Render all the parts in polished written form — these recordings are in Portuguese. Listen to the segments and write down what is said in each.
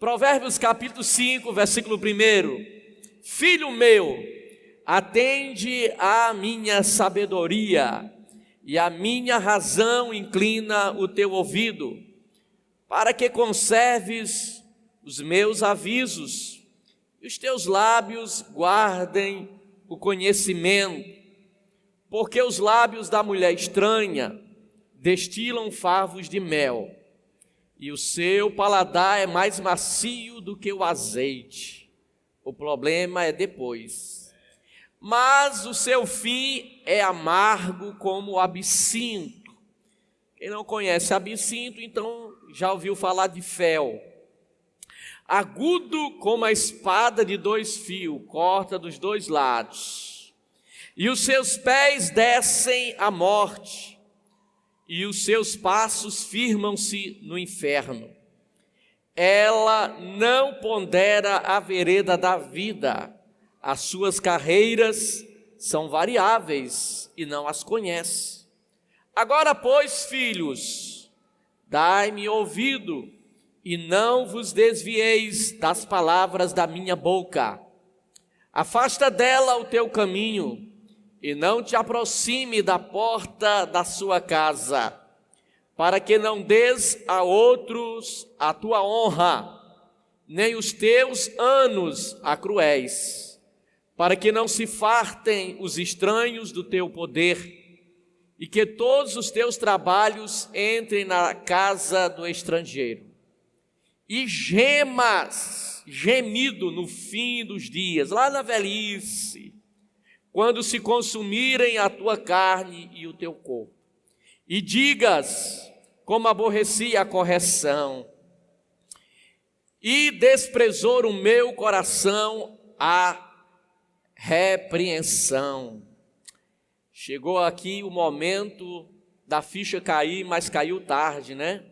Provérbios capítulo 5, versículo 1. Filho meu, atende à minha sabedoria, e à minha razão inclina o teu ouvido, para que conserves os meus avisos, e os teus lábios guardem o conhecimento, porque os lábios da mulher estranha destilam favos de mel, e o seu paladar é mais macio do que o azeite. O problema é depois. Mas o seu fim é amargo como o absinto. Quem não conhece absinto, então já ouviu falar de fel. Agudo como a espada de 2 fios, corta dos 2 lados. E os seus pés descem à morte, e os seus passos firmam-se no inferno. Ela não pondera a vereda da vida, as suas carreiras são variáveis e não as conhece. Agora, pois, filhos, dai-me ouvido, e não vos desvieis das palavras da minha boca. Afasta dela o teu caminho, e não te aproxime da porta da sua casa, para que não des a outros a tua honra, nem os teus anos a cruéis, para que não se fartem os estranhos do teu poder, e que todos os teus trabalhos entrem na casa do estrangeiro. E gemido no fim dos dias, lá na velhice, quando se consumirem a tua carne e o teu corpo. E digas, como aborreci a correção, e desprezou o meu coração a repreensão. Chegou aqui o momento da ficha cair, mas caiu tarde, né?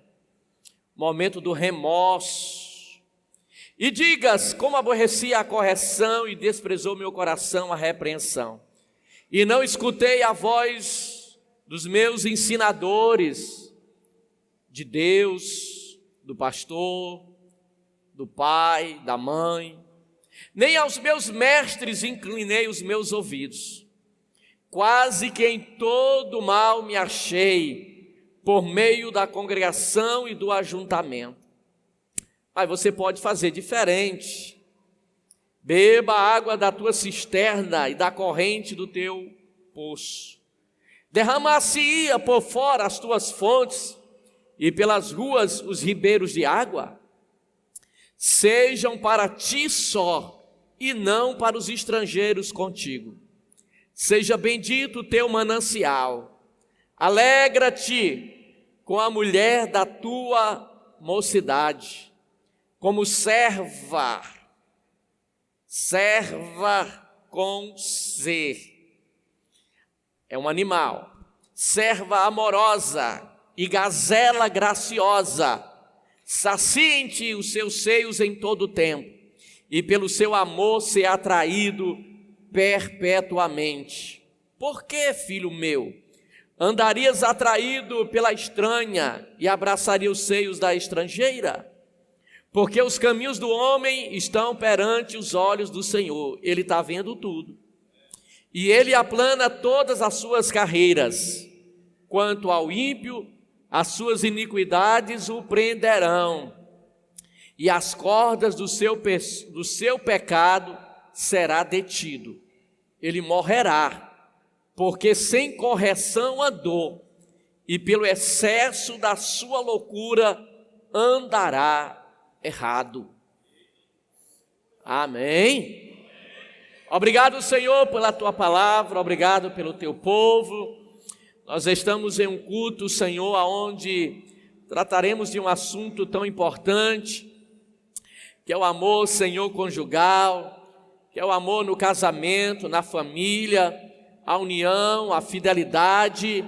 Momento do remorso. E digas, como aborreci a correção e desprezou meu coração a repreensão. E não escutei a voz dos meus ensinadores, de Deus, do pastor, do pai, da mãe, nem aos meus mestres inclinei os meus ouvidos. Quase que em todo mal me achei, por meio da congregação e do ajuntamento. Mas você pode fazer diferente. Beba a água da tua cisterna e da corrente do teu poço. Derramar-se-ia por fora as tuas fontes, e pelas ruas os ribeiros de água. Sejam para ti só, e não para os estrangeiros contigo. Seja bendito o teu manancial. Alegra-te com a mulher da tua mocidade, como serva com ser. É um animal. Serva amorosa e gazela graciosa, saciem-te os seus seios em todo o tempo, e pelo seu amor ser atraído perpetuamente. Por que, filho meu, andarias atraído pela estranha e abraçaria os seios da estrangeira? Porque os caminhos do homem estão perante os olhos do Senhor, Ele está vendo tudo, e Ele aplana todas as suas carreiras. Quanto ao ímpio, as suas iniquidades o prenderão, e as cordas do seu pecado será detido. Ele morrerá, porque sem correção andou, e pelo excesso da sua loucura andará errado. Amém? Obrigado, Senhor, pela tua palavra, obrigado pelo teu povo. Nós estamos em um culto, Senhor, onde trataremos de um assunto tão importante, que é o amor, Senhor, conjugal, que é o amor no casamento, na família, a união, a fidelidade,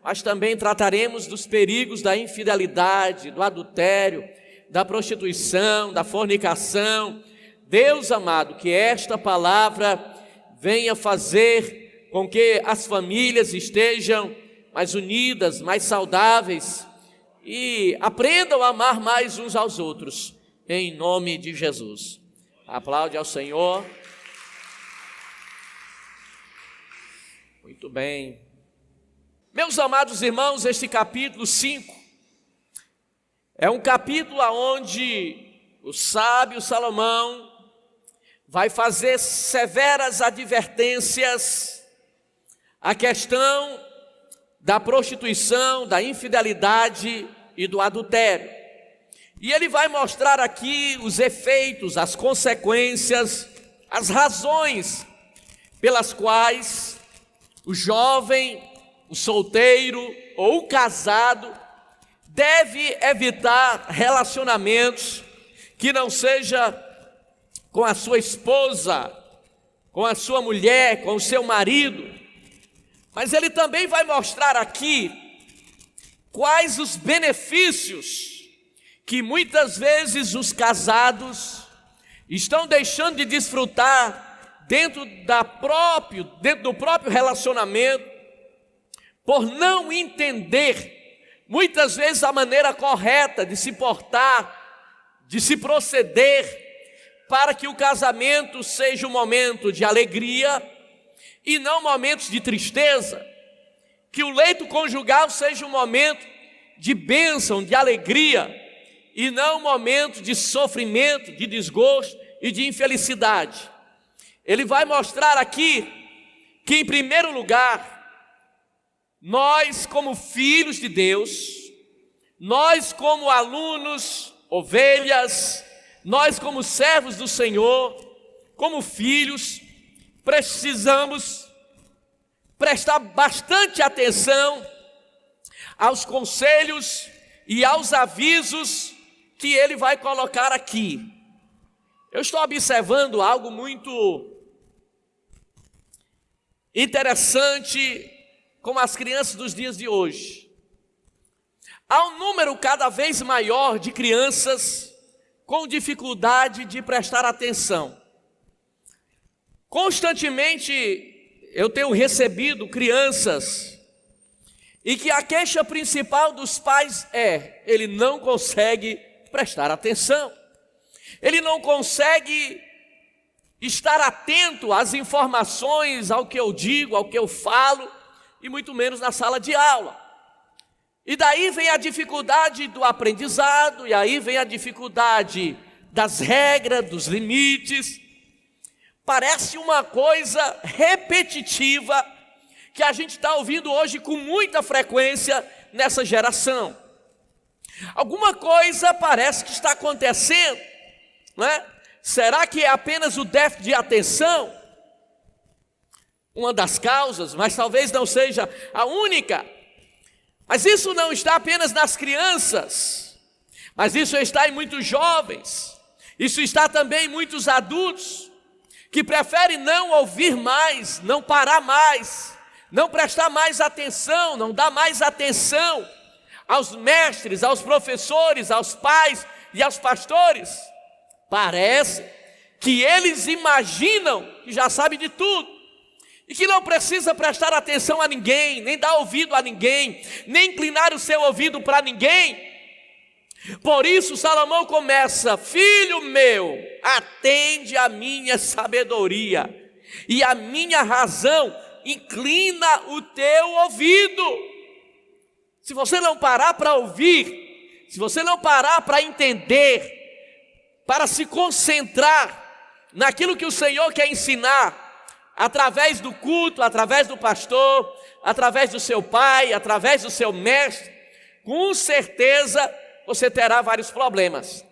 mas também trataremos dos perigos da infidelidade, do adultério, da prostituição, da fornicação. Deus amado, que esta palavra venha fazer com que as famílias estejam mais unidas, mais saudáveis e aprendam a amar mais uns aos outros. em nome de Jesus. Aplaude ao Senhor. Muito bem. Meus amados irmãos, este capítulo 5 é um capítulo onde o sábio Salomão vai fazer severas advertências à questão da prostituição, da infidelidade e do adultério. E ele vai mostrar aqui os efeitos, as consequências, as razões pelas quais o jovem, o solteiro ou o casado deve evitar relacionamentos que não seja com a sua esposa, com a sua mulher, com o seu marido. Mas ele também vai mostrar aqui quais os benefícios que muitas vezes os casados estão deixando de desfrutar dentro do próprio relacionamento, por não entender muitas vezes a maneira correta de se portar, de se proceder, para que o casamento seja um momento de alegria e não momentos de tristeza, que o leito conjugal seja um momento de bênção, de alegria, e não um momento de sofrimento, de desgosto e de infelicidade. Ele vai mostrar aqui que, em primeiro lugar, nós como filhos de Deus, nós como alunos, ovelhas, nós como servos do Senhor, como filhos, precisamos prestar bastante atenção aos conselhos e aos avisos que ele vai colocar aqui. Eu estou observando algo muito interessante com as crianças dos dias de hoje. Há um número cada vez maior de crianças com dificuldade de prestar atenção. Constantemente eu tenho recebido crianças e que a queixa principal dos pais é: ele não consegue prestar atenção, ele não consegue estar atento às informações, ao que eu digo, ao que eu falo, e muito menos na sala de aula. E daí vem a dificuldade do aprendizado, e aí vem a dificuldade das regras, dos limites. Parece uma coisa repetitiva que a gente está ouvindo hoje com muita frequência nessa geração. Alguma coisa parece que está acontecendo, né? Será que é apenas o déficit de atenção? Uma das causas, mas talvez não seja a única. Mas isso não está apenas nas crianças, mas isso está em muitos jovens, isso está também em muitos adultos, que preferem não ouvir mais, não parar mais, não prestar mais atenção, não dar mais atenção aos mestres, aos professores, aos pais e aos pastores. Parece que eles imaginam que já sabem de tudo, e que não precisa prestar atenção a ninguém, nem dar ouvido a ninguém, nem inclinar o seu ouvido para ninguém. Por isso Salomão começa: filho meu, atende a minha sabedoria, e a minha razão, inclina o teu ouvido. Se você não parar para ouvir, se você não parar para entender, para se concentrar naquilo que o Senhor quer ensinar, através do culto, através do pastor, através do seu pai, através do seu mestre, com certeza você terá vários problemas.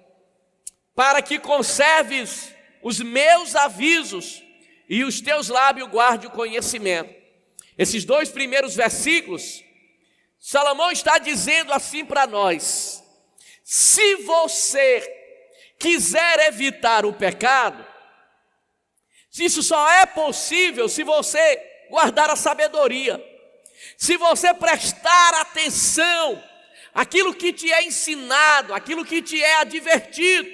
Para que conserves os meus avisos e os teus lábios guarde o conhecimento. Esses dois primeiros versículos, Salomão está dizendo assim para nós: se você quiser evitar o pecado, se isso só é possível se você guardar a sabedoria, se você prestar atenção àquilo que te é ensinado, àquilo que te é advertido.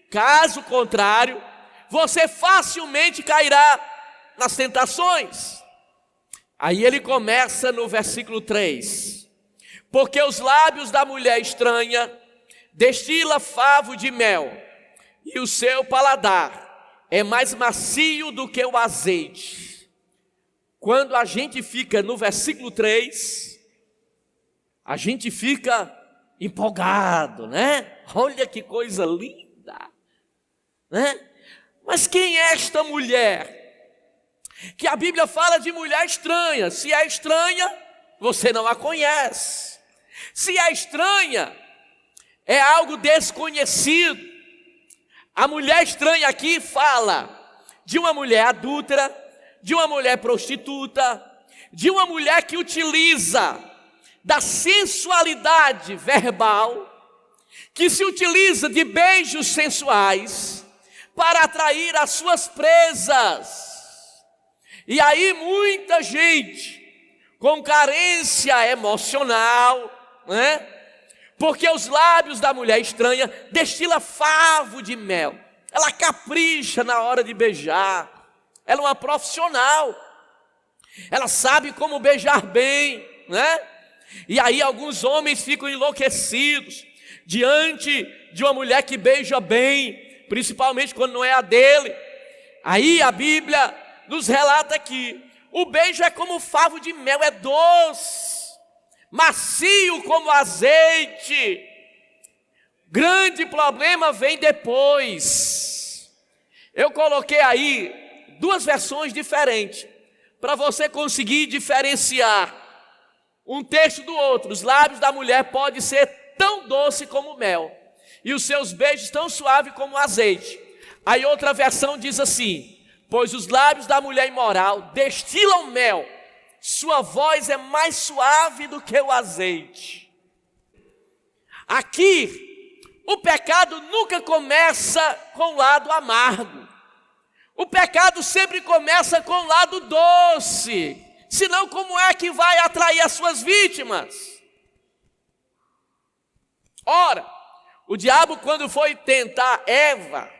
Caso contrário, você facilmente cairá nas tentações. Aí ele começa no versículo 3: porque os lábios da mulher estranha destila favo de mel, e o seu paladar é mais macio do que o azeite. Quando a gente fica no versículo 3, a gente fica empolgado, né? Olha que coisa linda, né? Mas quem é esta mulher? Que a Bíblia fala de mulher estranha. Se é estranha, você não a conhece. Se é estranha, é algo desconhecido. A mulher estranha aqui fala de uma mulher adúltera, de uma mulher prostituta, de uma mulher que utiliza da sensualidade verbal, que se utiliza de beijos sensuais para atrair as suas presas. E aí muita gente com carência emocional, né? Porque os lábios da mulher estranha destila favo de mel. Ela capricha na hora de beijar. Ela é uma profissional. Ela sabe como beijar bem, né? E aí alguns homens ficam enlouquecidos diante de uma mulher que beija bem, principalmente quando não é a dele. Aí a Bíblia nos relata que o beijo é como favo de mel, é doce, macio como azeite. Grande problema vem depois. Eu coloquei aí duas versões diferentes, para você conseguir diferenciar um texto do outro. Os lábios da mulher podem ser tão doce como mel, e os seus beijos tão suaves como azeite. Aí outra versão diz assim: pois os lábios da mulher imoral destilam mel, sua voz é mais suave do que o azeite. Aqui, o pecado nunca começa com o lado amargo. O pecado sempre começa com o lado doce. Senão, como é que vai atrair as suas vítimas? Ora, o diabo, quando foi tentar Eva,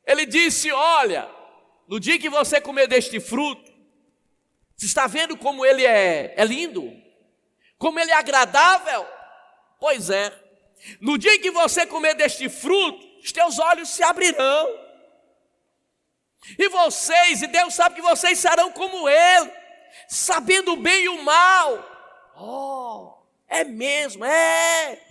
ele disse: olha, no dia que você comer deste fruto, você está vendo como ele é lindo? Como ele é agradável? Pois é, no dia que você comer deste fruto, os teus olhos se abrirão. E vocês, e Deus sabe que vocês serão como ele, sabendo o bem e o mal. Oh, é mesmo, é.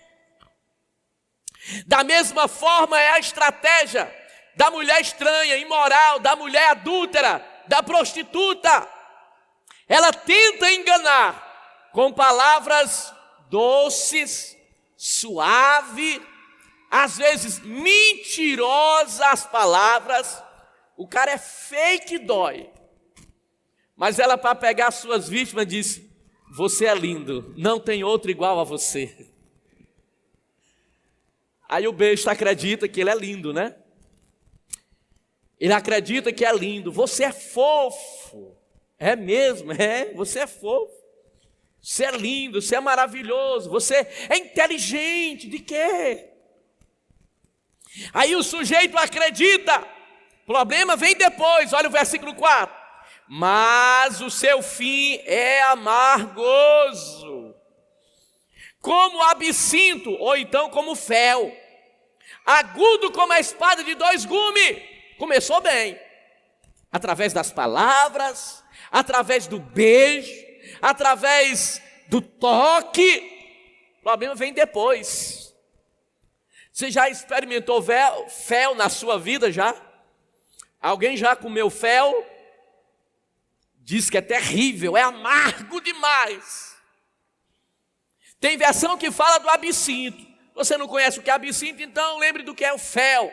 Da mesma forma é a estratégia da mulher estranha, imoral, da mulher adúltera, da prostituta. Ela tenta enganar com palavras doces, suaves, às vezes mentirosas palavras. O cara é fake e dói. Mas ela, para pegar suas vítimas, disse: você é lindo, não tem outro igual a você. Aí o besta acredita que ele é lindo, né? Ele acredita que é lindo. Você é fofo. É mesmo, é, você é fofo. Você é lindo, você é maravilhoso, você é inteligente, de quê? Aí o sujeito acredita. O problema vem depois, olha o versículo 4. Mas o seu fim é amargoso, como absinto, ou então como fel, agudo como a espada de dois gumes. Começou bem, através das palavras, através do beijo, através do toque. O problema vem depois. Você já experimentou fel na sua vida já? Alguém já comeu fel? Diz que é terrível, é amargo demais. Tem versão que fala do absinto. Você não conhece o que é absinto? Então lembre do que é o fel.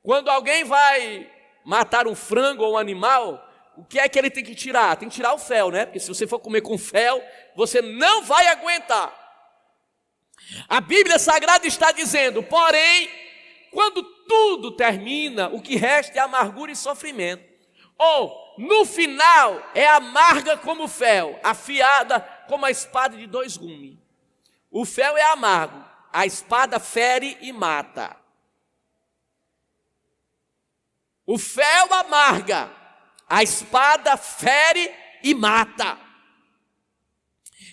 Quando alguém vai matar um frango ou um animal, o que é que ele tem que tirar? Tem que tirar o fel, né? Porque se você for comer com fel, você não vai aguentar. A Bíblia Sagrada está dizendo: porém, quando tudo termina, o que resta é amargura e sofrimento. Ou, no final, é amarga como o fel, afiada como a espada de dois gumes. O fel é amargo, a espada fere e mata. O fel amarga, a espada fere e mata.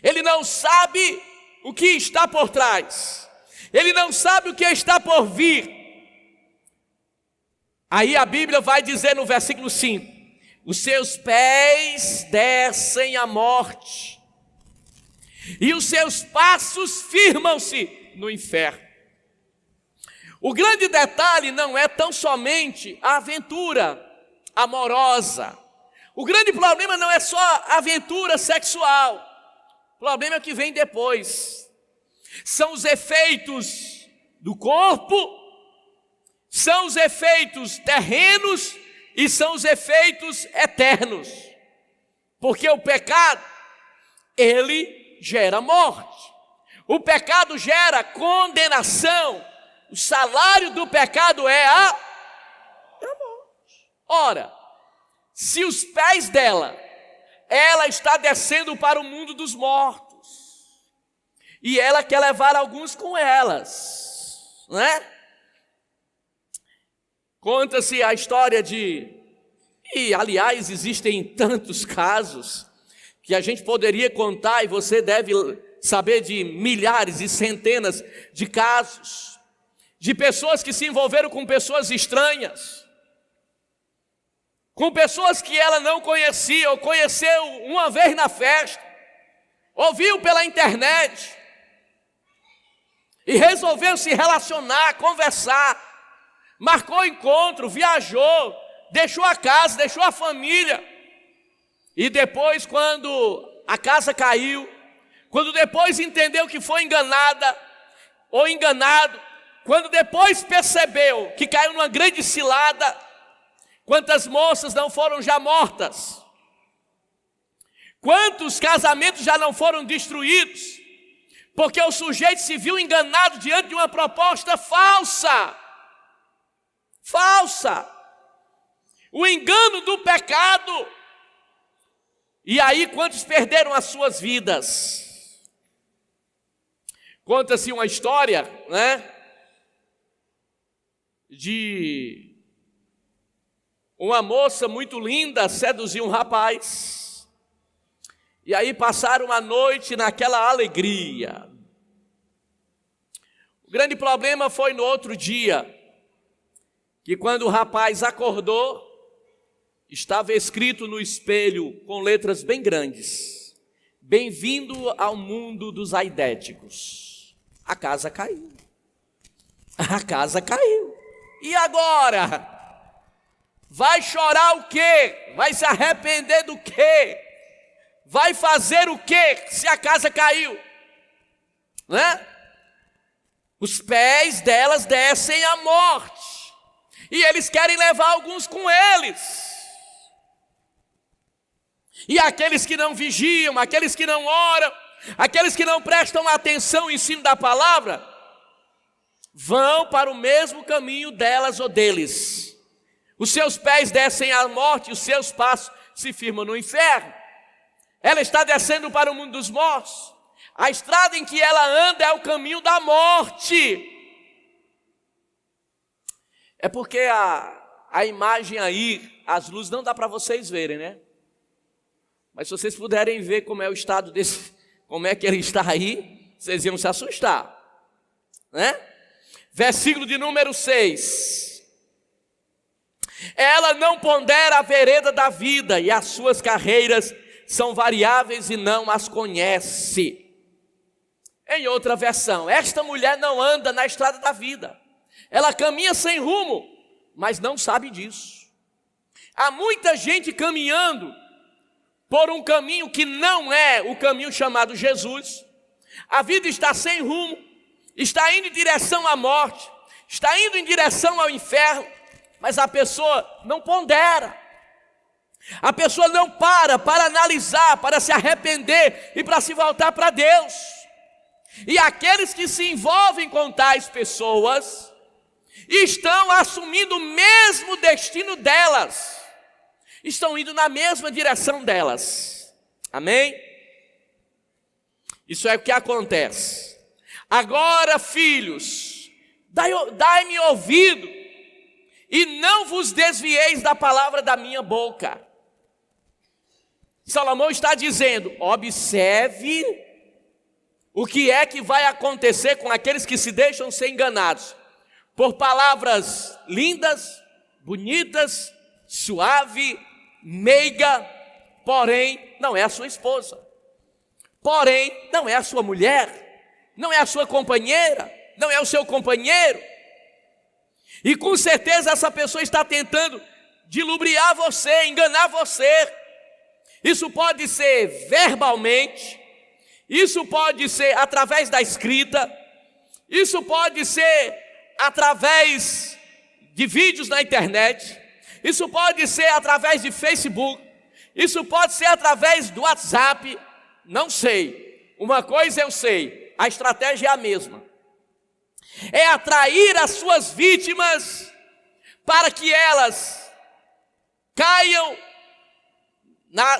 Ele não sabe o que está por trás. Ele não sabe o que está por vir. Aí a Bíblia vai dizer no versículo 5: os seus pés descem à morte, e os seus passos firmam-se no inferno. O grande detalhe não é tão somente a aventura amorosa. O grande problema não é só a aventura sexual. O problema é o que vem depois. São os efeitos do corpo, são os efeitos terrenos e são os efeitos eternos. Porque o pecado, ele gera morte. O pecado gera condenação. O salário do pecado é a morte. Ora, se os pés dela, ela está descendo para o mundo dos mortos, e ela quer levar alguns com elas, não é? Conta-se a história e aliás existem tantos casos, que a gente poderia contar, e você deve saber de milhares e centenas de casos, de pessoas que se envolveram com pessoas estranhas, com pessoas que ela não conhecia, ou conheceu uma vez na festa, ouviu pela internet, e resolveu se relacionar, conversar, marcou encontro, viajou, deixou a casa, deixou a família, e depois, quando a casa caiu, quando depois entendeu que foi enganada, ou enganado, quando depois percebeu que caiu numa grande cilada, quantas moças não foram já mortas? Quantos casamentos já não foram destruídos? Porque o sujeito se viu enganado diante de uma proposta falsa. Falsa. O engano do pecado. E aí quantos perderam as suas vidas? Conta-se uma história, né? De uma moça muito linda seduziu um rapaz, e aí passaram a noite naquela alegria. O grande problema foi no outro dia, que quando o rapaz acordou, estava escrito no espelho com letras bem grandes: bem-vindo ao mundo dos aidéticos. A casa caiu. A casa caiu. E agora? Vai chorar o quê? Vai se arrepender do quê? Vai fazer o quê se a casa caiu? Né? Os pés delas descem à morte, e eles querem levar alguns com eles. E aqueles que não vigiam, aqueles que não oram, aqueles que não prestam atenção ao ensino da palavra, vão para o mesmo caminho delas ou deles. Os seus pés descem à morte, os seus passos se firmam no inferno. Ela está descendo para o mundo dos mortos. A estrada em que ela anda é o caminho da morte. É porque a imagem aí, as luzes não dá para vocês verem, né? Mas se vocês puderem ver como é o estado desse, como é que ele está aí, vocês iam se assustar, né? Versículo de número 6. Ela não pondera a vereda da vida, e as suas carreiras são variáveis e não as conhece. Em outra versão, esta mulher não anda na estrada da vida. Ela caminha sem rumo, mas não sabe disso. Há muita gente caminhando por um caminho que não é o caminho chamado Jesus. A vida está sem rumo, está indo em direção à morte, está indo em direção ao inferno, mas a pessoa não pondera. A pessoa não para analisar, para se arrepender e para se voltar para Deus. E aqueles que se envolvem com tais pessoas estão assumindo o mesmo destino delas, estão indo na mesma direção delas. Amém? Isso é o que acontece. Agora, filhos, dai-me ouvido, e não vos desvieis da palavra da minha boca. Salomão está dizendo: observe o que é que vai acontecer com aqueles que se deixam ser enganados por palavras lindas, bonitas, suave, meiga, porém não é a sua esposa, porém não é a sua mulher, não é a sua companheira, não é o seu companheiro. E com certeza essa pessoa está tentando dilubriar você, enganar você. Isso pode ser verbalmente, isso pode ser através da escrita, isso pode ser através de vídeos na internet, isso pode ser através de Facebook, isso pode ser através do WhatsApp, não sei. Uma coisa eu sei, a estratégia é a mesma. É atrair as suas vítimas para que elas caiam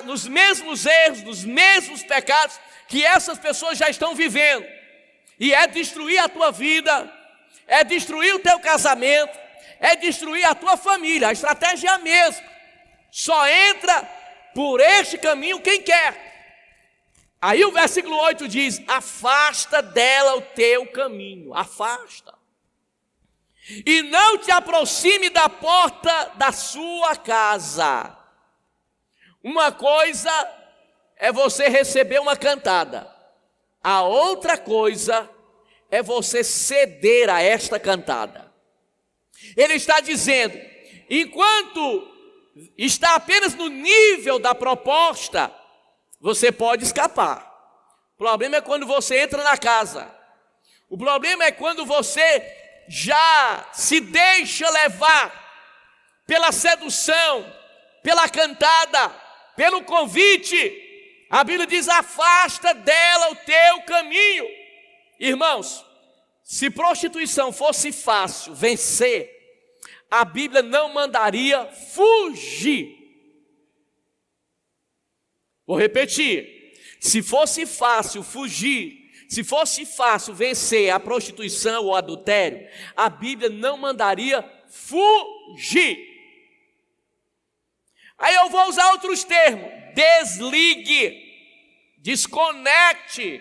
nos mesmos erros, nos mesmos pecados que essas pessoas já estão vivendo. E é destruir a tua vida, é destruir o teu casamento, é destruir a tua família. A estratégia é a mesma. Só entra por este caminho quem quer. Aí o versículo 8 diz: afasta dela o teu caminho, afasta. E não te aproxime da porta da sua casa. Uma coisa é você receber uma cantada, a outra coisa é você ceder a esta cantada. Ele está dizendo, enquanto está apenas no nível da proposta, você pode escapar. O problema é quando você entra na casa. O problema é quando você já se deixa levar pela sedução, pela cantada, pelo convite. A Bíblia diz: afasta dela o teu caminho. Irmãos, se prostituição fosse fácil vencer, a Bíblia não mandaria fugir. Vou repetir: se fosse fácil fugir, se fosse fácil vencer a prostituição ou o adultério, a Bíblia não mandaria fugir. Aí eu vou usar outros termos: desligue, desconecte,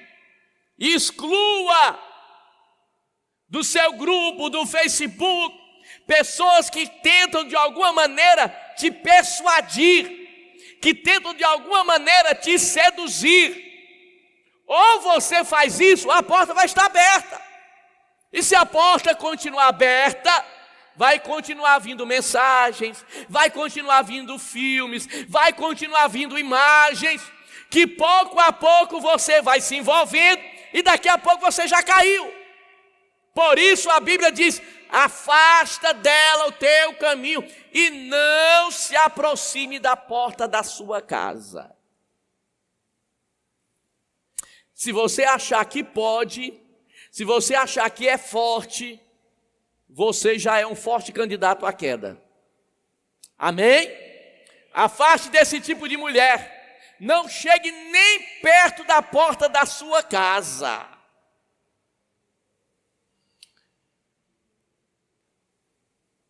exclua do seu grupo, do Facebook, pessoas que tentam de alguma maneira te persuadir, que tentam de alguma maneira te seduzir. Ou você faz isso, a porta vai estar aberta. E se a porta continuar aberta, vai continuar vindo mensagens, vai continuar vindo filmes, vai continuar vindo imagens, que pouco a pouco você vai se envolvendo e daqui a pouco você já caiu. Por isso a Bíblia diz: afasta dela o teu caminho e não se aproxime da porta da sua casa. Se você achar que pode, se você achar que é forte, você já é um forte candidato à queda. Amém? Afaste desse tipo de mulher. Não chegue nem perto da porta da sua casa.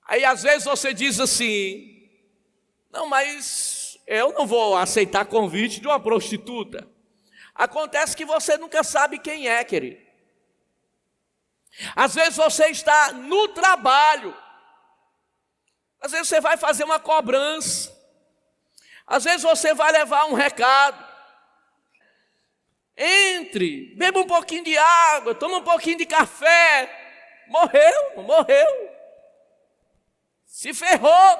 Aí às vezes você diz assim: não, mas eu não vou aceitar convite de uma prostituta. Acontece que você nunca sabe quem é, querido. Às vezes você está no trabalho, às vezes você vai fazer uma cobrança, às vezes você vai levar um recado. Entre, beba um pouquinho de água, toma um pouquinho de café. Morreu, se ferrou.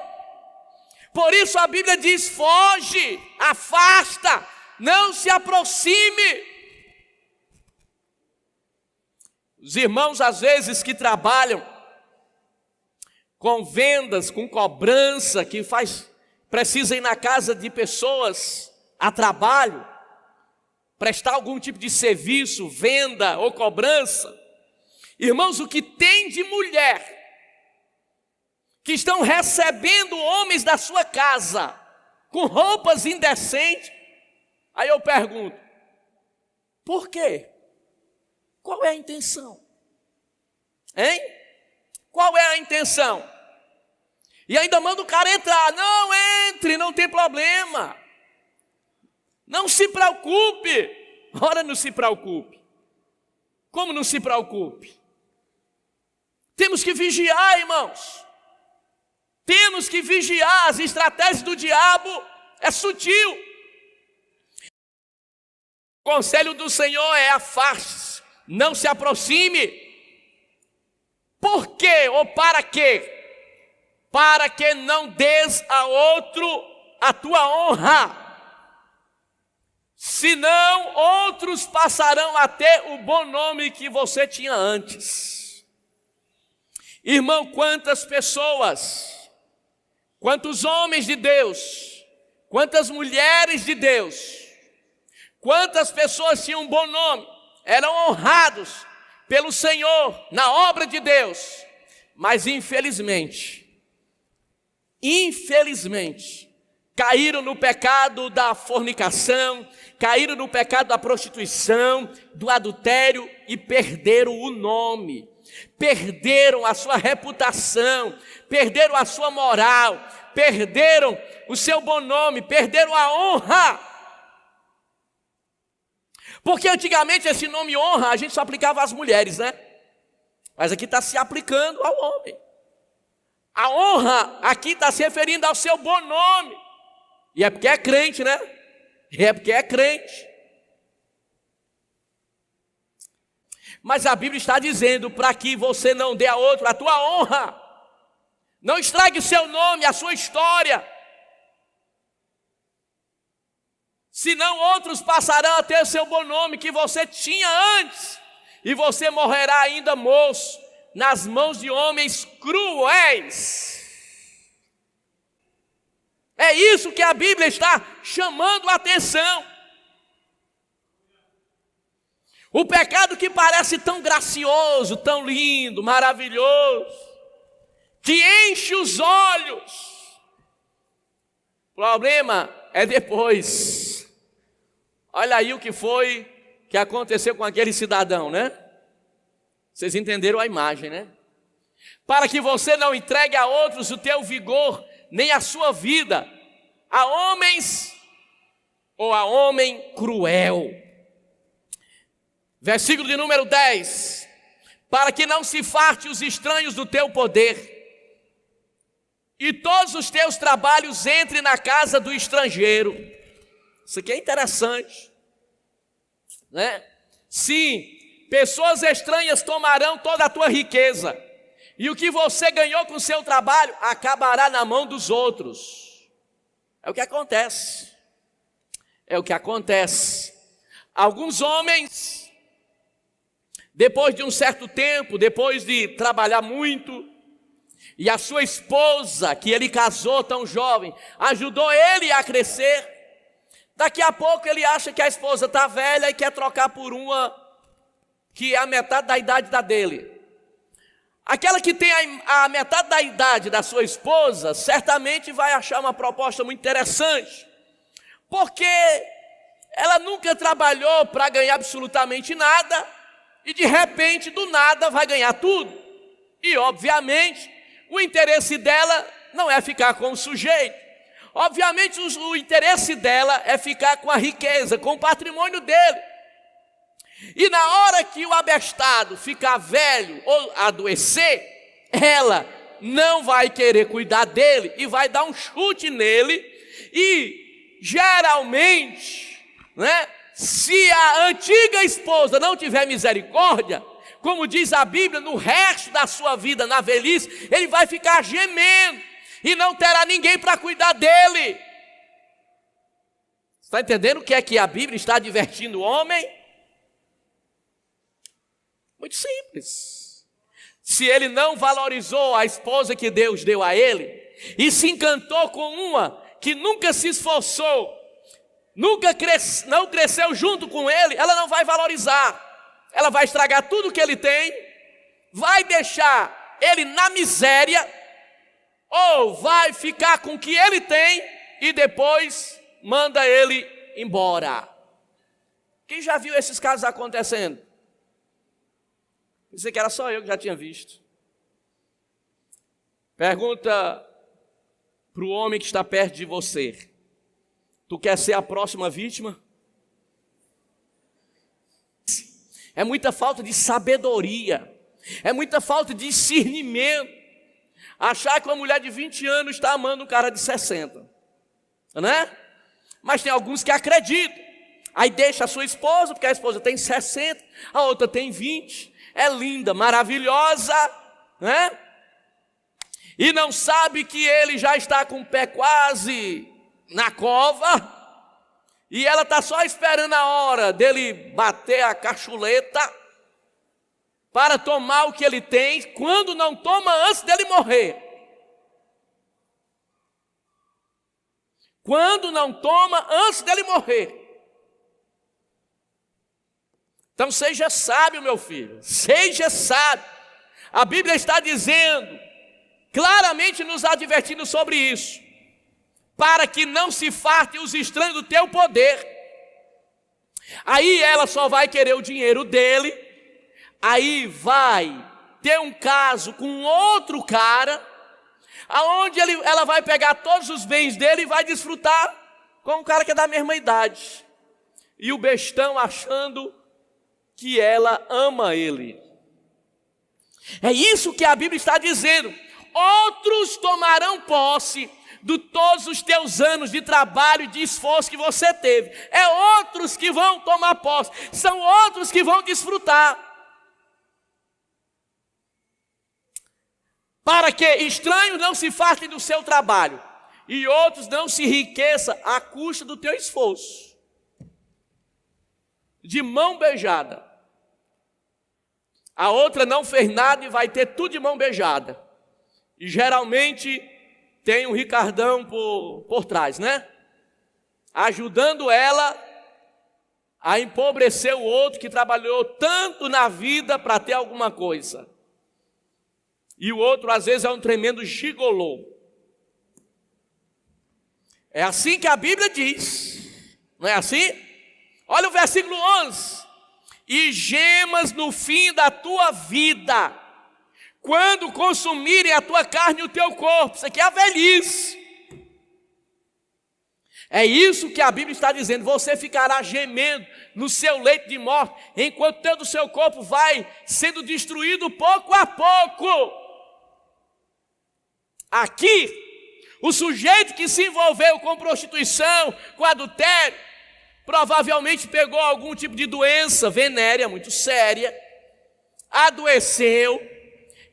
Por isso a Bíblia diz: foge, afasta, não se aproxime. Os irmãos às vezes que trabalham com vendas, com cobrança, que precisa ir na casa de pessoas a trabalho, prestar algum tipo de serviço, venda ou cobrança. Irmãos, o que tem de mulher que estão recebendo homens da sua casa com roupas indecentes, aí eu pergunto: por quê? Qual é a intenção? Hein? Qual é a intenção? E ainda manda o cara entrar. Não, entre, não tem problema. Não se preocupe. Ora, não se preocupe. Como não se preocupe? Temos que vigiar, irmãos. Temos temos que vigiar, as estratégias do diabo é sutil. O conselho do Senhor é: afaste-se, não se aproxime. Por quê ou para quê? Para que não des a outro a tua honra, senão outros passarão a ter o bom nome que você tinha antes. Irmão, quantas pessoas, quantos homens de Deus, quantas mulheres de Deus, quantas pessoas tinham um bom nome, eram honrados pelo Senhor na obra de Deus, mas infelizmente, caíram no pecado da fornicação, caíram no pecado da prostituição, do adultério e perderam o nome, perderam a sua reputação, perderam a sua moral, perderam o seu bom nome, perderam a honra. Porque antigamente esse nome honra a gente só aplicava às mulheres, né? Mas aqui está se aplicando ao homem. A honra aqui está se referindo ao seu bom nome. E é porque é crente, né? E é porque é crente. Mas a Bíblia está dizendo para que você não dê a outro a tua honra. Não estrague o seu nome, a sua história. Senão outros passarão a ter o seu bom nome que você tinha antes. E você morrerá ainda moço, nas mãos de homens cruéis. É isso que a Bíblia está chamando a atenção. O pecado que parece tão gracioso, tão lindo, maravilhoso, que enche os olhos. O problema é depois. Olha aí o que foi que aconteceu com aquele cidadão, né? Vocês entenderam a imagem, né? Para que você não entregue a outros o teu vigor, nem a sua vida, a homens ou a homem cruel. Versículo de número 10. Para que não se farte os estranhos do teu poder, e todos os teus trabalhos entrem na casa do estrangeiro. Isso aqui é interessante, né? Sim, pessoas estranhas tomarão toda a tua riqueza, e o que você ganhou com o seu trabalho acabará na mão dos outros. É o que acontece. É o que acontece. Alguns homens, depois de um certo tempo, depois de trabalhar muito, e a sua esposa, que ele casou tão jovem, ajudou ele a crescer, daqui a pouco ele acha que a esposa está velha e quer trocar por uma que é a metade da idade da dele. Aquela que tem a metade da idade da sua esposa, certamente vai achar uma proposta muito interessante, porque ela nunca trabalhou para ganhar absolutamente nada, e de repente, do nada, vai ganhar tudo. E obviamente, o interesse dela não é ficar com o sujeito. Obviamente, o interesse dela é ficar com a riqueza, com o patrimônio dele. E na hora que o abestado ficar velho ou adoecer, ela não vai querer cuidar dele e vai dar um chute nele. E geralmente, né, se a antiga esposa não tiver misericórdia, como diz a Bíblia, no resto da sua vida, na velhice, ele vai ficar gemendo e não terá ninguém para cuidar dele. Está entendendo o que é que a Bíblia está advertindo o homem? Muito simples. Se ele não valorizou a esposa que Deus deu a ele, e se encantou com uma que nunca se esforçou, não cresceu junto com ele, ela não vai valorizar. Ela vai estragar tudo que ele tem, vai deixar ele na miséria, ou vai ficar com o que ele tem e depois manda ele embora. Quem já viu esses casos acontecendo? Pensei que era só eu que já tinha visto. Pergunta para o homem que está perto de você: tu quer ser a próxima vítima? É muita falta de sabedoria, é muita falta de discernimento. Achar que uma mulher de 20 anos está amando um cara de 60, né? Mas tem alguns que acreditam. Aí deixa a sua esposa, porque a esposa tem 60, a outra tem 20. É linda, maravilhosa, né? E não sabe que ele já está com o pé quase na cova. E ela está só esperando a hora dele bater a cachuleta para tomar o que ele tem, quando não toma antes dele morrer. Quando não toma antes dele morrer. Então seja sábio, meu filho, seja sábio. A Bíblia está dizendo, claramente nos advertindo sobre isso, para que não se fartem os estranhos do teu poder. Aí ela só vai querer o dinheiro dele, aí vai ter um caso com outro cara, aonde ela vai pegar todos os bens dele e vai desfrutar com um cara que é da mesma idade. E o bestão achando que ela ama ele. É isso que a Bíblia está dizendo. Outros tomarão posse de todos os teus anos de trabalho e de esforço que você teve. É outros que vão tomar posse. São outros que vão desfrutar. Para que estranhos não se fartem do seu trabalho e outros não se enriqueçam à custa do teu esforço. De mão beijada. A outra não fez nada e vai ter tudo de mão beijada. E geralmente tem um Ricardão por trás, né? Ajudando ela a empobrecer o outro que trabalhou tanto na vida para ter alguma coisa. E o outro às vezes é um tremendo gigolô. É assim que a Bíblia diz. Não é assim? Olha o versículo 11. E gemas no fim da tua vida, quando consumirem a tua carne e o teu corpo. Isso aqui é a velhice. É isso que a Bíblia está dizendo. Você ficará gemendo no seu leito de morte, enquanto todo o seu corpo vai sendo destruído pouco a pouco. Aqui, o sujeito que se envolveu com prostituição, com adultério, provavelmente pegou algum tipo de doença venérea muito séria, adoeceu,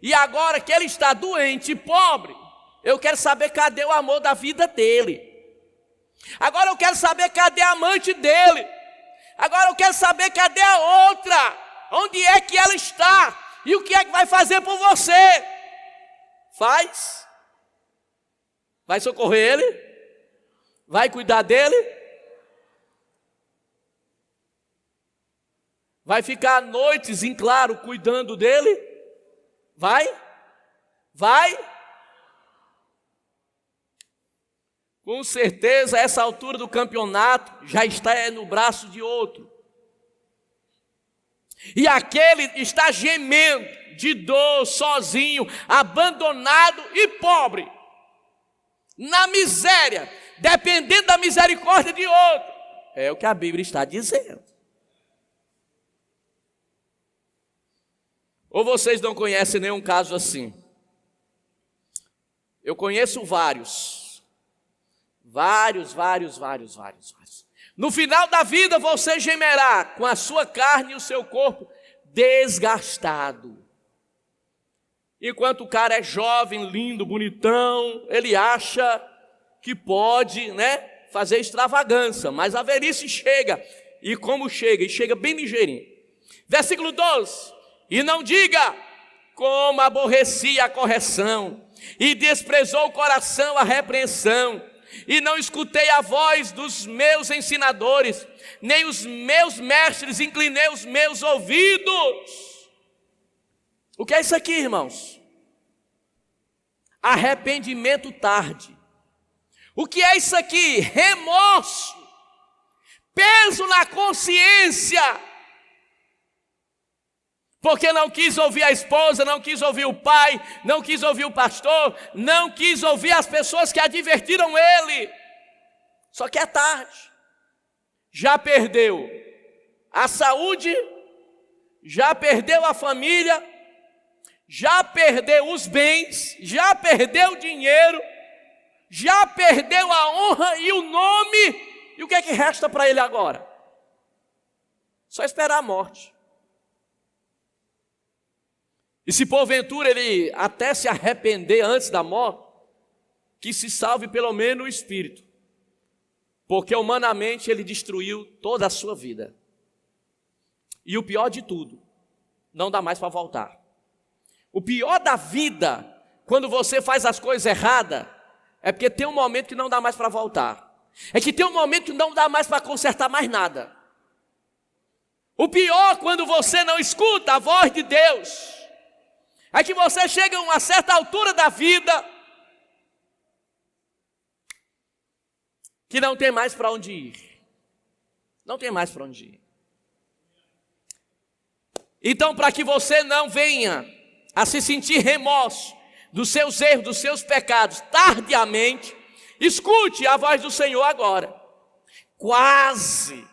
e agora que ele está doente e pobre, eu quero saber cadê o amor da vida dele. Agora eu quero saber cadê a amante dele. Agora eu quero saber cadê a outra. Onde é que ela está? E o que é que vai fazer por você? Faz? Vai socorrer ele? Vai cuidar dele? Vai ficar noites em claro cuidando dele? Vai? Vai? Com certeza, essa altura do campeonato já está no braço de outro. E aquele está gemendo de dor, sozinho, abandonado e pobre. Na miséria, dependendo da misericórdia de outro. É o que a Bíblia está dizendo. Ou vocês não conhecem nenhum caso assim? Eu conheço vários. Vários. No final da vida você gemerá com a sua carne e o seu corpo desgastado. Enquanto o cara é jovem, lindo, bonitão, ele acha que pode, fazer extravagância, mas a velhice chega. E como chega? E chega bem ligeirinho. Versículo 12. E não diga, como aborreci a correção, e desprezou o coração a repreensão, e não escutei a voz dos meus ensinadores, nem os meus mestres inclinei os meus ouvidos. O que é isso aqui, irmãos? Arrependimento tarde. O que é isso aqui? Remorso, peso na consciência, porque não quis ouvir a esposa, não quis ouvir o pai, não quis ouvir o pastor, não quis ouvir as pessoas que advertiram ele. Só que é tarde. Já perdeu a saúde, já perdeu a família, já perdeu os bens, já perdeu o dinheiro, já perdeu a honra e o nome, e o que é que resta para ele agora? Só esperar a morte. E se porventura ele até se arrepender antes da morte, que se salve pelo menos o espírito, porque humanamente ele destruiu toda a sua vida. E o pior de tudo, não dá mais para voltar. O pior da vida, quando você faz as coisas erradas, é porque tem um momento que não dá mais para voltar. É que tem um momento que não dá mais para consertar mais nada. O pior, quando você não escuta a voz de Deus, é que você chega a uma certa altura da vida que não tem mais para onde ir. Não tem mais para onde ir. Então, para que você não venha a se sentir remorso dos seus erros, dos seus pecados, tardiamente, escute a voz do Senhor agora. Quase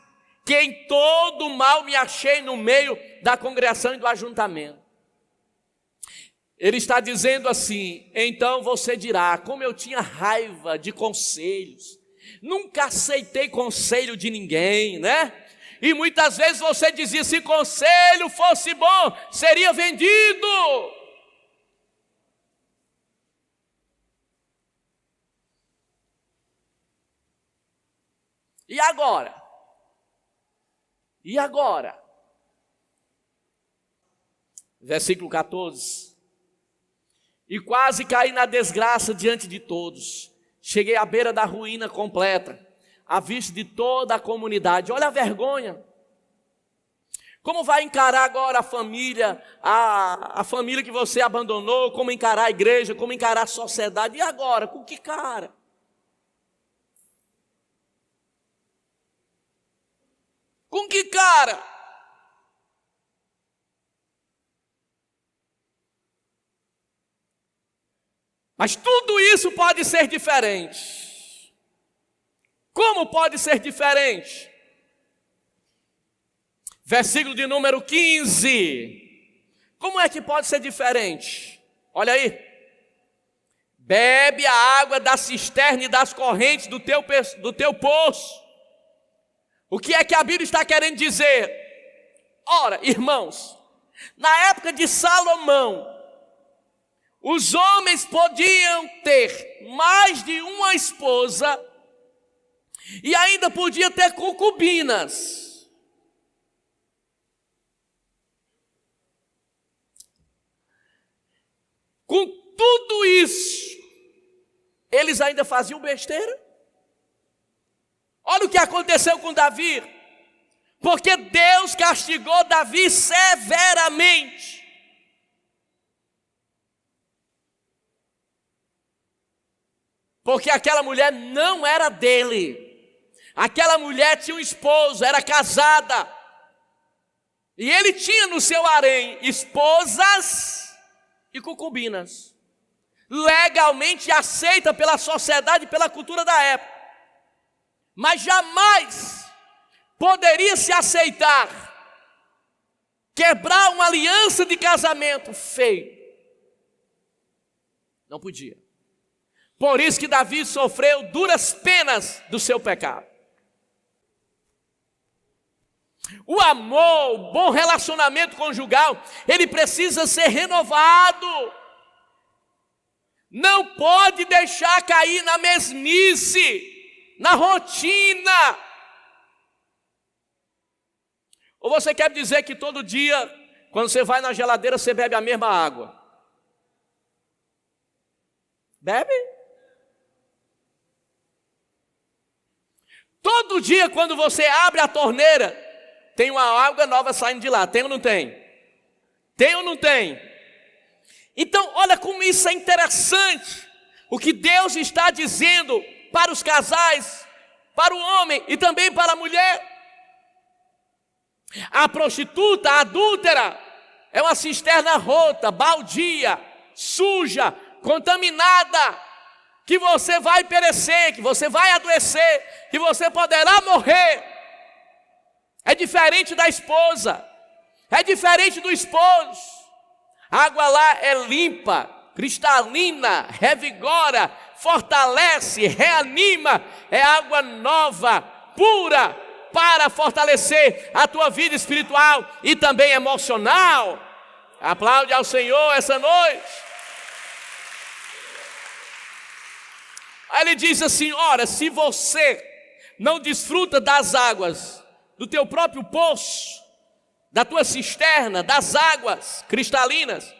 que em todo mal me achei no meio da congregação e do ajuntamento. Ele está dizendo assim: então você dirá, como eu tinha raiva de conselhos, nunca aceitei conselho de ninguém, né? E muitas vezes você dizia, se conselho fosse bom, seria vendido. E agora? E agora? Versículo 14. E quase caí na desgraça diante de todos. Cheguei à beira da ruína completa, à vista de toda a comunidade. Olha a vergonha. Como vai encarar agora a família, a família que você abandonou? Como encarar a igreja? Como encarar a sociedade? E agora? Com que cara? Com que cara? Mas tudo isso pode ser diferente. Como pode ser diferente? Versículo de número 15. Como é que pode ser diferente? Olha aí. Bebe a água da cisterna e das correntes do teu poço. O que é que a Bíblia está querendo dizer? Ora, irmãos, na época de Salomão, os homens podiam ter mais de uma esposa e ainda podia ter concubinas. Com tudo isso, eles ainda faziam besteira? Olha o que aconteceu com Davi. Porque Deus castigou Davi severamente. Porque aquela mulher não era dele. Aquela mulher tinha um esposo, era casada. E ele tinha no seu harém esposas e concubinas. Legalmente aceita pela sociedade e pela cultura da época. Mas jamais poderia se aceitar quebrar uma aliança de casamento feio. Não podia. Por isso que Davi sofreu duras penas do seu pecado. O amor, o bom relacionamento conjugal, ele precisa ser renovado. Não pode deixar cair na mesmice, na rotina. Ou você quer dizer que todo dia, quando você vai na geladeira, você bebe a mesma água? Bebe? Todo dia, quando você abre a torneira, tem uma água nova saindo de lá. Tem ou não tem? Tem ou não tem? Então, olha como isso é interessante. O que Deus está dizendo para os casais, para o homem e também para a mulher. A prostituta, a adúltera, é uma cisterna rota, baldia, suja, contaminada, que você vai perecer, que você vai adoecer, que você poderá morrer. É diferente da esposa, é diferente do esposo. A água lá é limpa, cristalina, revigora, fortalece, reanima. É água nova, pura, para fortalecer a tua vida espiritual e também emocional. Aplaude ao Senhor essa noite. Aí ele diz assim: ora, se você não desfruta das águas do teu próprio poço, da tua cisterna, das águas cristalinas,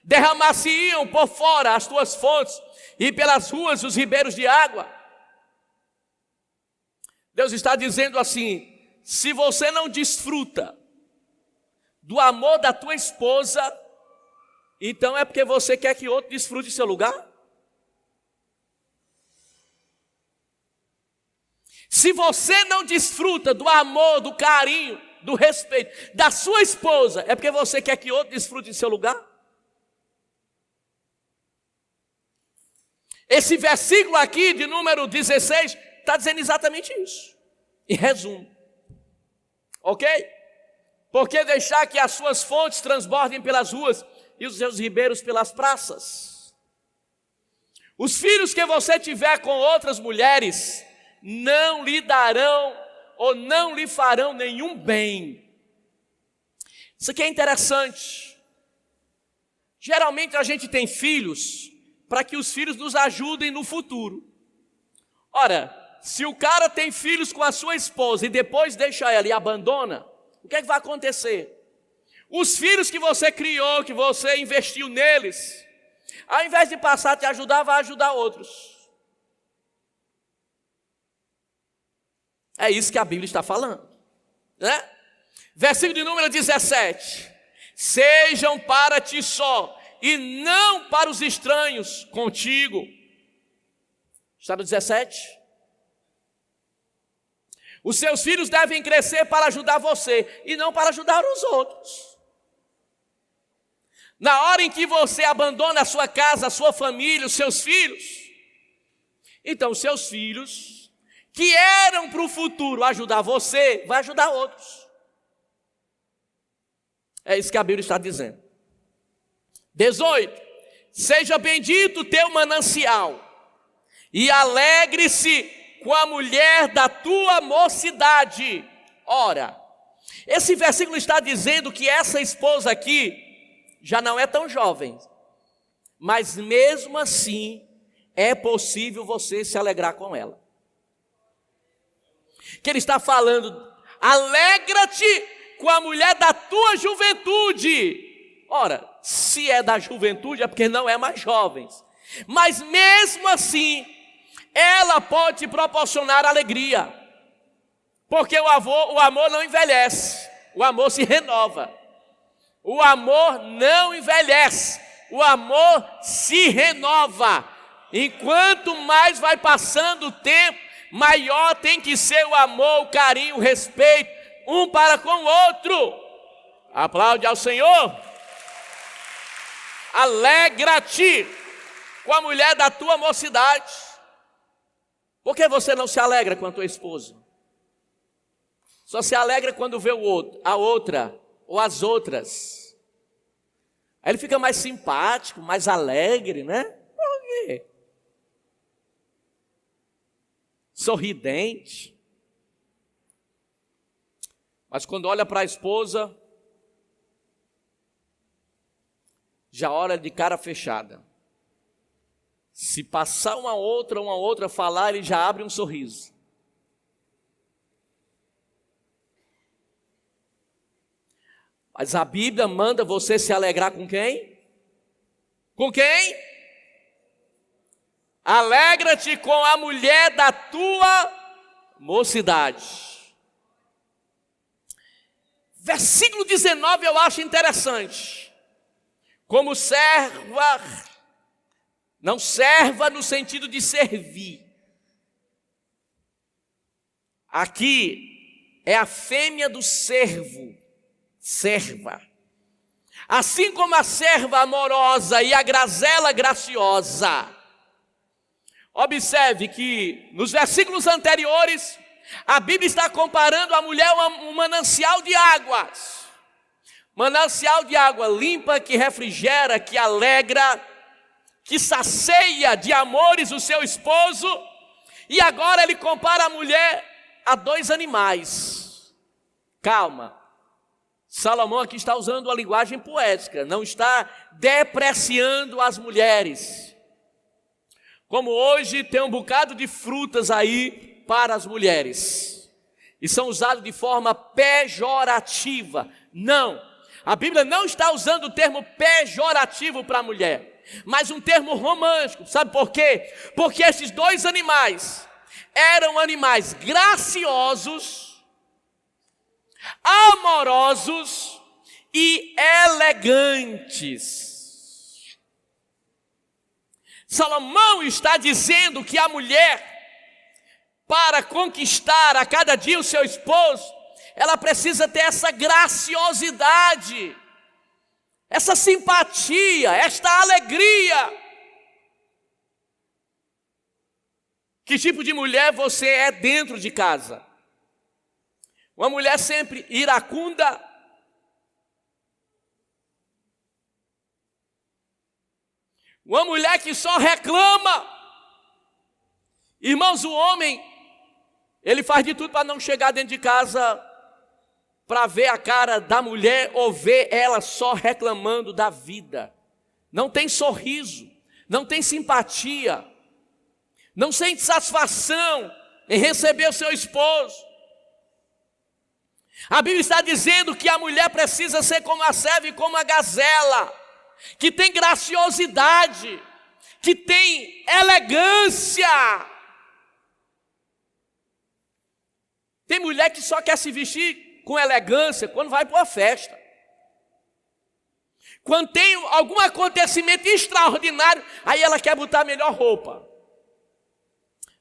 derramar-se-iam por fora as tuas fontes e pelas ruas os ribeiros de água. Deus está dizendo assim: se você não desfruta do amor da tua esposa, então é porque você quer que outro desfrute seu lugar? Se você não desfruta do amor, do carinho, do respeito da sua esposa, é porque você quer que outro desfrute de seu lugar? Esse versículo aqui de número 16 está dizendo exatamente isso. Em resumo. Ok? Porque deixar que as suas fontes transbordem pelas ruas e os seus ribeiros pelas praças? Os filhos que você tiver com outras mulheres não lhe darão ou não lhe farão nenhum bem. Isso aqui é interessante. Geralmente a gente tem filhos para que os filhos nos ajudem no futuro. Ora, se o cara tem filhos com a sua esposa e depois deixa ela e abandona, o que é que vai acontecer? Os filhos que você criou, que você investiu neles, ao invés de passar a te ajudar, vai ajudar outros. É isso que a Bíblia está falando, né? Versículo de número 17: sejam para ti só, e não para os estranhos contigo. Está no 17? Os seus filhos devem crescer para ajudar você, e não para ajudar os outros. Na hora em que você abandona a sua casa, a sua família, os seus filhos, então os seus filhos, que eram para o futuro ajudar você, vai ajudar outros. É isso que a Bíblia está dizendo. 18: seja bendito o teu manancial, e alegre-se com a mulher da tua mocidade. Ora, esse versículo está dizendo que essa esposa aqui já não é tão jovem, mas mesmo assim é possível você se alegrar com ela. Que ele está falando: alegra-te com a mulher da tua juventude. Ora, se é da juventude é porque não é mais jovem, mas mesmo assim ela pode te proporcionar alegria, porque o amor não envelhece, o amor se renova. O amor não envelhece, o amor se renova. Enquanto mais vai passando o tempo, maior tem que ser o amor, o carinho, o respeito, um para com o outro. Aplaude ao Senhor. Alegra-te com a mulher da tua mocidade. Por que você não se alegra com a tua esposa? Só se alegra quando vê o outro, a outra ou as outras. Aí ele fica mais simpático, mais alegre, né? Por quê? Sorridente. Mas quando olha para a esposa, já olha de cara fechada. Se passar uma outra falar, ele já abre um sorriso. Mas a Bíblia manda você se alegrar com quem? Com quem? Alegra-te com a mulher da tua mocidade. Versículo 19 eu acho interessante. Como serva, não serva no sentido de servir. Aqui é a fêmea do servo, serva. Assim como a serva amorosa e a gazela graciosa. Observe que nos versículos anteriores, a Bíblia está comparando a mulher a um manancial de águas. manancial de água limpa que refrigera, que alegra, que sacia de amores o seu esposo. E agora ele compara a mulher a 2 animais. Calma, Salomão aqui está usando a linguagem poética, não está depreciando as mulheres. Como hoje tem um bocado de frutas aí para as mulheres, e são usados de forma pejorativa. Não, a Bíblia não está usando o termo pejorativo para a mulher, mas um termo romântico. Sabe por quê? Porque esses 2 animais eram animais graciosos, amorosos e elegantes. Salomão está dizendo que a mulher, para conquistar a cada dia o seu esposo, ela precisa ter essa graciosidade, essa simpatia, esta alegria. Que tipo de mulher você é dentro de casa? Uma mulher sempre iracunda, uma mulher que só reclama. Irmãos, o homem, ele faz de tudo para não chegar dentro de casa para ver a cara da mulher ou ver ela só reclamando da vida. Não tem sorriso, não tem simpatia, não sente satisfação em receber o seu esposo. A Bíblia está dizendo que a mulher precisa ser como a serva e como a gazela, que tem graciosidade, que tem elegância. Tem mulher que só quer se vestir com elegância quando vai para uma festa. Quando tem algum acontecimento extraordinário, aí ela quer botar a melhor roupa.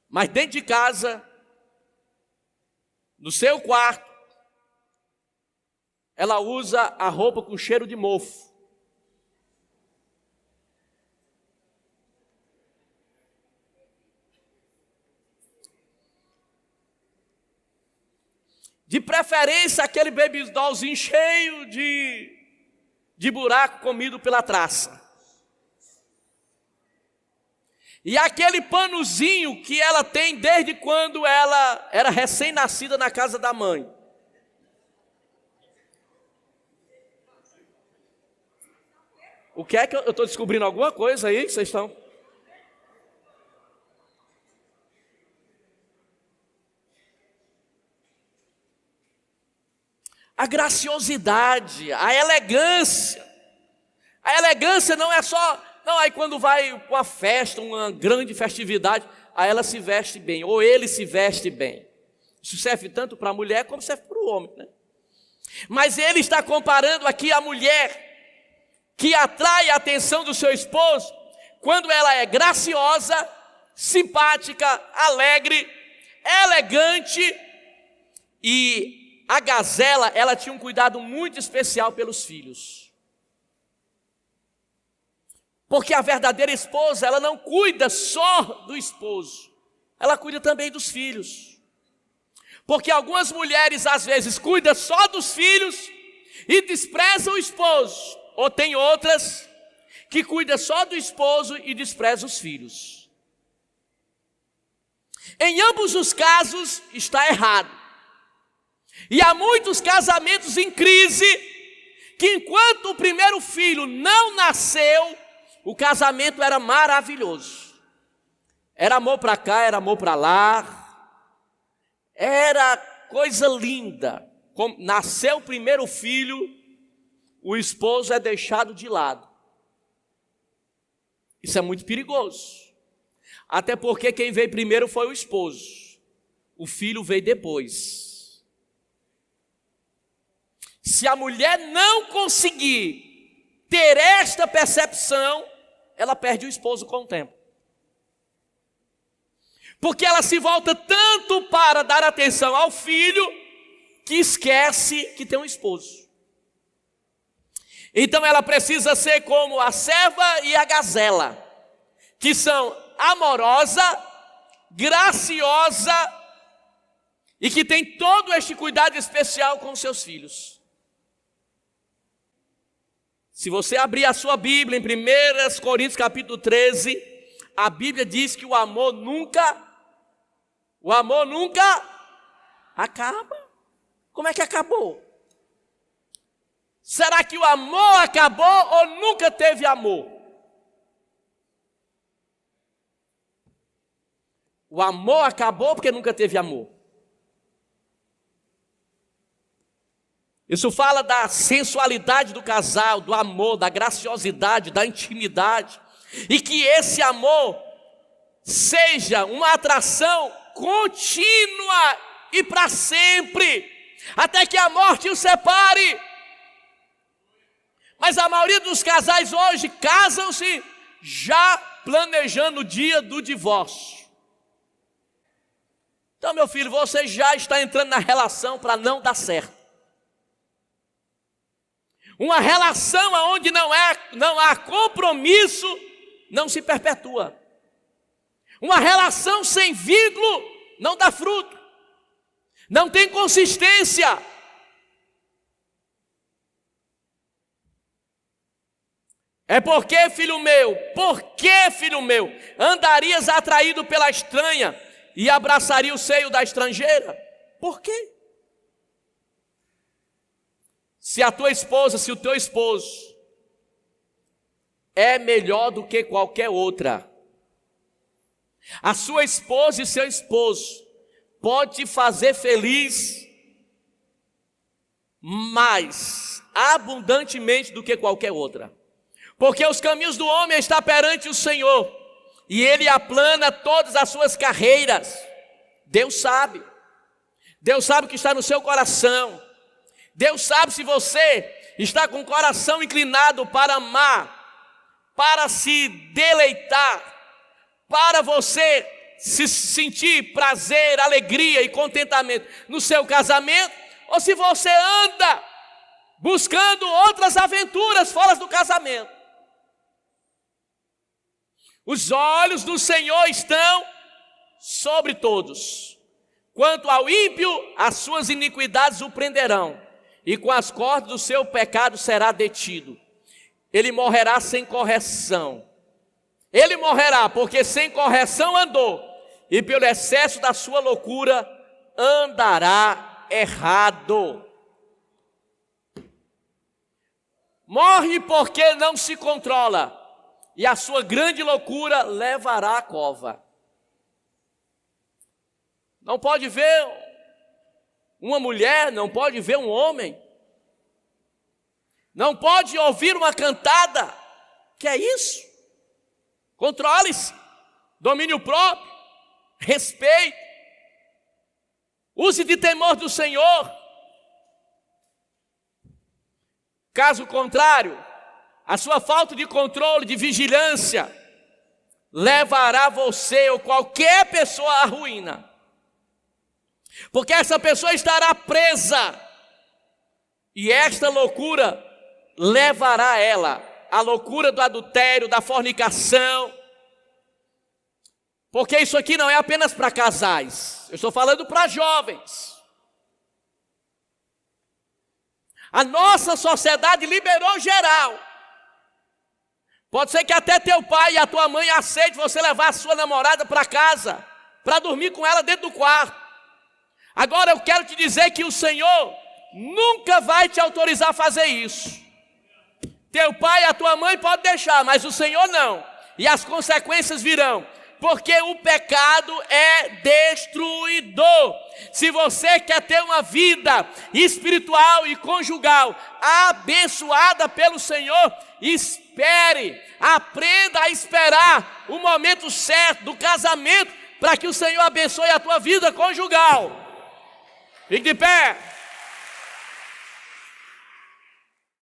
Mas dentro de casa, no seu quarto, ela usa a roupa com cheiro de mofo. De preferência, aquele baby dollzinho cheio de buraco comido pela traça. E aquele panozinho que ela tem desde quando ela era recém-nascida na casa da mãe. O que é que eu estou descobrindo alguma coisa aí que vocês estão? A graciosidade, a elegância. A elegância não é só... Não, aí quando vai para uma festa, uma grande festividade, aí ela se veste bem, ou ele se veste bem. Isso serve tanto para a mulher como serve para o homem, né? Mas ele está comparando aqui a mulher que atrai a atenção do seu esposo quando ela é graciosa, simpática, alegre, elegante. E a gazela, ela tinha um cuidado muito especial pelos filhos. Porque a verdadeira esposa, ela não cuida só do esposo, ela cuida também dos filhos. Porque algumas mulheres às vezes cuidam só dos filhos e desprezam o esposo. Ou tem outras que cuidam só do esposo e desprezam os filhos. Em ambos os casos está errado. E há muitos casamentos em crise que enquanto o primeiro filho não nasceu, o casamento era maravilhoso. Era amor para cá, era amor para lá. Era coisa linda. Nasceu o primeiro filho, o esposo é deixado de lado. Isso é muito perigoso. Até porque quem veio primeiro foi o esposo. O filho veio depois. Se a mulher não conseguir ter esta percepção, ela perde o esposo com o tempo. Porque ela se volta tanto para dar atenção ao filho, que esquece que tem um esposo. Então ela precisa ser como a serva e a gazela, que são amorosa, graciosa e que tem todo este cuidado especial com seus filhos. Se você abrir a sua Bíblia em 1 Coríntios capítulo 13, a Bíblia diz que o amor nunca acaba. Como é que acabou? Será que o amor acabou ou nunca teve amor? O amor acabou porque nunca teve amor. Isso fala da sensualidade do casal, do amor, da graciosidade, da intimidade. E que esse amor seja uma atração contínua e para sempre, até que a morte o separe. Mas a maioria dos casais hoje casam-se já planejando o dia do divórcio. Então, meu filho, você já está entrando na relação para não dar certo. Uma relação onde não há compromisso não se perpetua. Uma relação sem vínculo não dá fruto. Não tem consistência. É porque, filho meu, andarias atraído pela estranha e abraçaria o seio da estrangeira? Por quê? Se a tua esposa, se o teu esposo é melhor do que qualquer outra, a sua esposa e seu esposo pode te fazer feliz mais abundantemente do que qualquer outra. Porque os caminhos do homem estão perante o Senhor, e Ele aplana todas as suas carreiras. Deus sabe o que está no seu coração. Deus sabe se você está com o coração inclinado para amar, para se deleitar, para você se sentir prazer, alegria e contentamento no seu casamento, ou se você anda buscando outras aventuras fora do casamento. Os olhos do Senhor estão sobre todos. Quanto ao ímpio, as suas iniquidades o prenderão, e com as cordas do seu pecado será detido. Ele morrerá sem correção. Ele morrerá porque sem correção andou, e pelo excesso da sua loucura andará errado. Morre porque não se controla, e a sua grande loucura levará à cova. Não pode ver uma mulher, não pode ver um homem, não pode ouvir uma cantada. Que é isso? Controle-se, domínio próprio, respeito, use de temor do Senhor. Caso contrário, a sua falta de controle, de vigilância, levará você ou qualquer pessoa à ruína. Porque essa pessoa estará presa, e esta loucura levará ela à loucura do adultério, da fornicação. Porque isso aqui não é apenas para casais, eu estou falando para jovens. A nossa sociedade liberou geral. Pode ser que até teu pai e a tua mãe aceite você levar a sua namorada para casa, para dormir com ela dentro do quarto. Agora eu quero te dizer que o Senhor nunca vai te autorizar a fazer isso. Teu pai e a tua mãe podem deixar, mas o Senhor não. E as consequências virão, porque o pecado é destruidor. Se você quer ter uma vida espiritual e conjugal abençoada pelo Senhor, espere, aprenda a esperar o momento certo do casamento, para que o Senhor abençoe a tua vida conjugal. Fique de pé.